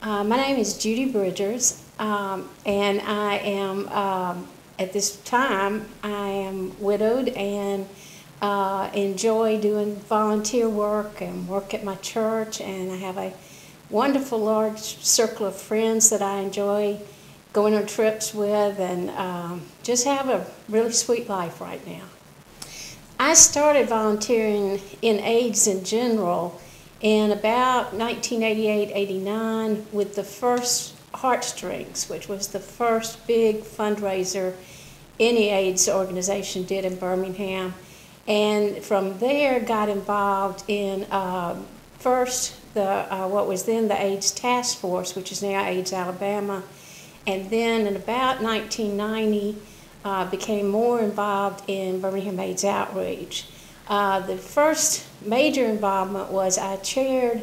My name is Judy Bridgers, and I am, at this time, I am widowed and enjoy doing volunteer work and work at my church, and I have a wonderful large circle of friends that I enjoy going on trips with, and just have a really sweet life right now. I started volunteering in AIDS in general in about 1988-89 with the first Heartstrings, which was the first big fundraiser any AIDS organization did in Birmingham. And from there got involved in first what was then the AIDS Task Force, which is now AIDS Alabama, and then in about 1990 became more involved in Birmingham AIDS Outreach. The first major involvement was I chaired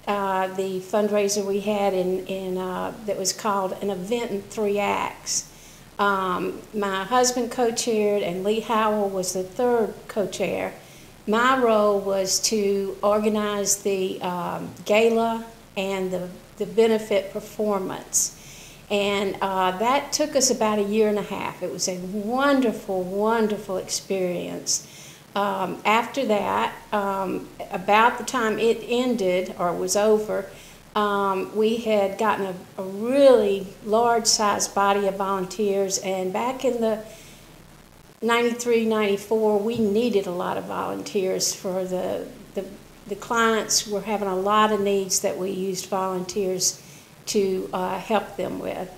the fundraiser we had that was called An Event in 3 Acts. My husband co-chaired and Lee Howell was the third co-chair. My role was to organize the gala and the benefit performance. And that took us about a year and a half. It was a wonderful, wonderful experience. After that, about the time it ended or was over, we had gotten a really large-sized body of volunteers, and back in the 93, 94, we needed a lot of volunteers for the clients were having a lot of needs that we used volunteers to help them with.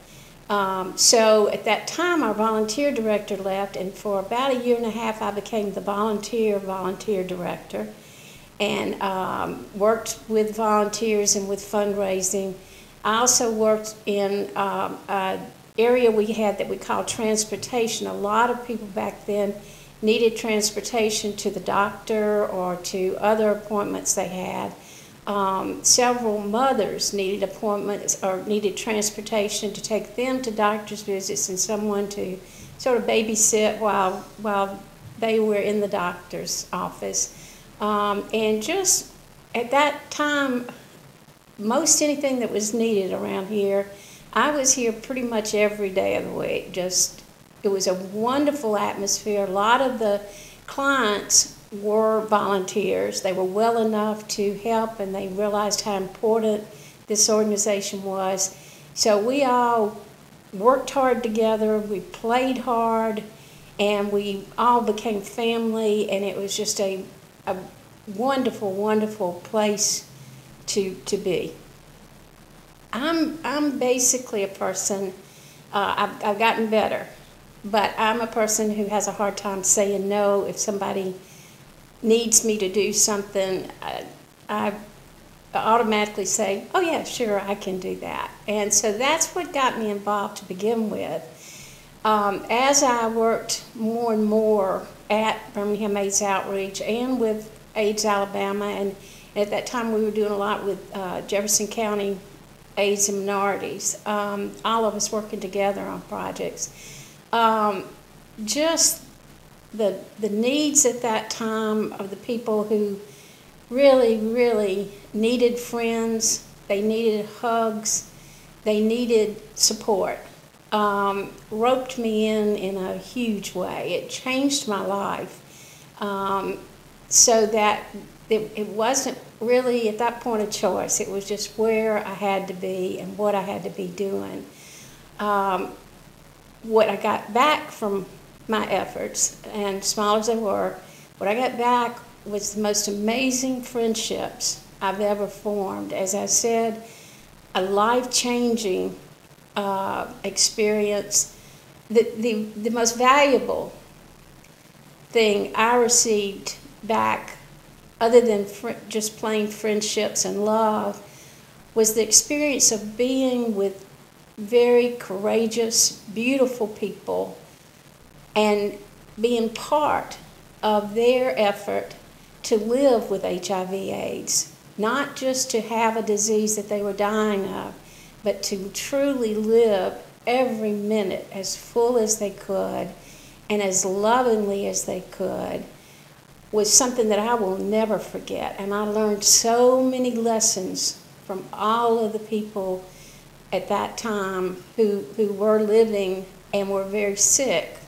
So at that time, our volunteer director left, and for about a year and a half, I became the volunteer director, and worked with volunteers and with fundraising. I also worked in an area we had that we called transportation. A lot of people back then needed transportation to the doctor or to other appointments they had. Several mothers needed appointments or needed transportation to take them to doctor's visits and someone to sort of babysit while they were in the doctor's office. And just at that time, most anything that was needed around here, I was here pretty much every day of the week. It was a wonderful atmosphere. A lot of the clients were volunteers. They were well enough to help, and they realized how important this organization was. So we all worked hard together, we played hard, and we all became family, and it was just a wonderful, wonderful place to be. I'm basically a person, I've gotten better, but I'm a person who has a hard time saying no if somebody needs me to do something. I automatically say, oh yeah, sure, I can do that. And so that's what got me involved to begin with. As I worked more and more at Birmingham AIDS Outreach and with AIDS Alabama, and at that time we were doing a lot with Jefferson County AIDS and minorities, all of us working together on projects. Just the needs at that time of the people who really, really needed friends, they needed hugs, they needed support, roped me in a huge way. It changed my life, so that it wasn't really at that point a choice. It was just where I had to be and what I had to be doing. What I got back from my efforts, and small as they were, what I got back was the most amazing friendships I've ever formed. As I said, a life-changing experience. The most valuable thing I received back, other than just plain friendships and love, was the experience of being with very courageous, beautiful people and being part of their effort to live with HIV/AIDS, not just to have a disease that they were dying of, but to truly live every minute as full as they could and as lovingly as they could, was something that I will never forget. And I learned so many lessons from all of the people at that time who were living and were very sick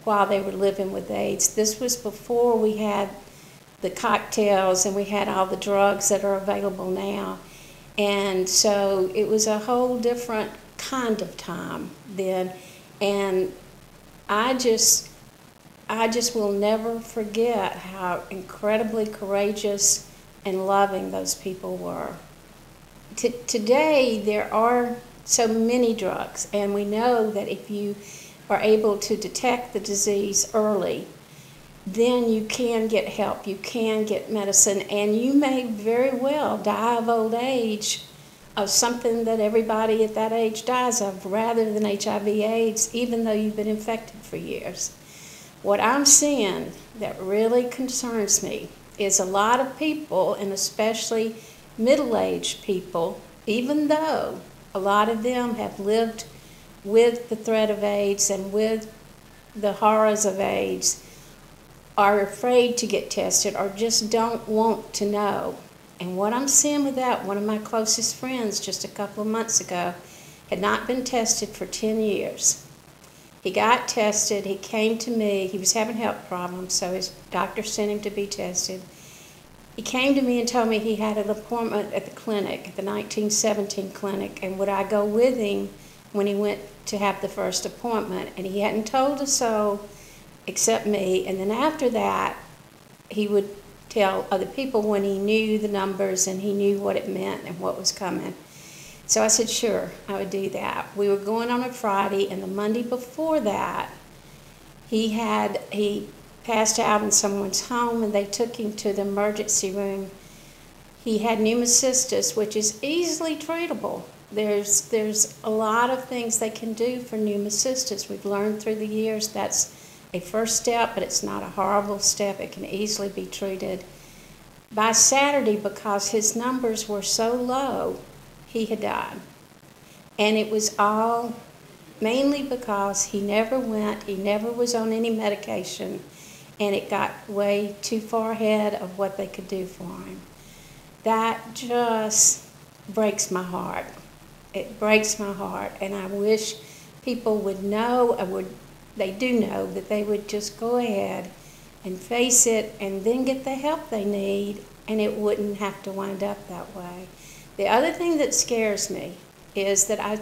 while they were living with AIDS. This was before we had the cocktails and we had all the drugs that are available now. And so it was a whole different kind of time then. And I just will never forget how incredibly courageous and loving those people were. Today, there are so many drugs, and we know that if you are able to detect the disease early, then you can get help, you can get medicine, and you may very well die of old age of something that everybody at that age dies of, rather than HIV/AIDS, even though you've been infected for years. What I'm seeing that really concerns me is a lot of people, and especially middle-aged people, even though a lot of them have lived with the threat of AIDS and with the horrors of AIDS, are afraid to get tested or just don't want to know. And what I'm seeing with that, one of my closest friends just a couple of months ago had not been tested for 10 years. He got tested, he came to me, he was having health problems, so his doctor sent him to be tested. He came to me and told me he had an appointment at the clinic, at the 1917 clinic, and would I go with him when he went to have the first appointment. And he hadn't told a soul except me, and then after that, he would tell other people when he knew the numbers and he knew what it meant and what was coming. So I said, sure, I would do that. We were going on a Friday, and the Monday before that, he passed out in someone's home, and they took him to the emergency room. He had pneumocystis, which is easily treatable. There's a lot of things they can do for pneumocystis. We've learned through the years that's a first step, but it's not a horrible step. It can easily be treated. By Saturday, because his numbers were so low, he had died. And it was all mainly because he never was on any medication, and it got way too far ahead of what they could do for him. That just breaks my heart. It breaks my heart, and I wish people would know, they do know, that they would just go ahead and face it and then get the help they need, and it wouldn't have to wind up that way. The other thing that scares me is that I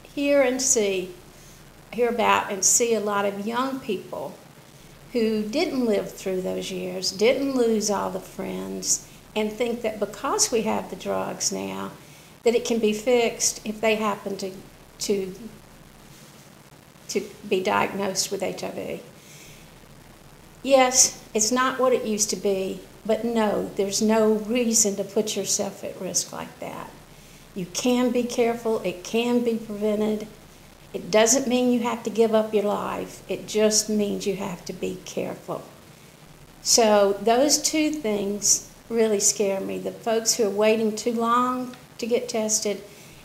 hear about and see a lot of young people who didn't live through those years, didn't lose all the friends, and think that because we have the drugs now, that it can be fixed if they happen to be diagnosed with HIV. Yes, it's not what it used to be, but no, there's no reason to put yourself at risk like that. You can be careful, it can be prevented. It doesn't mean you have to give up your life, it just means you have to be careful. So those two things really scare me, the folks who are waiting too long to get tested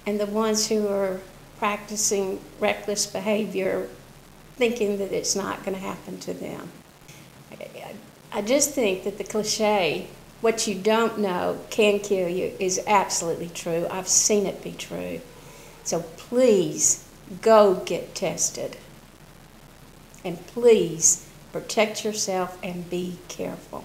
and the ones who are practicing reckless behavior thinking that it's not going to happen to them. I just think that the cliche, what you don't know can kill you, is absolutely true. I've seen it be true. So please go get tested. And please protect yourself and be careful.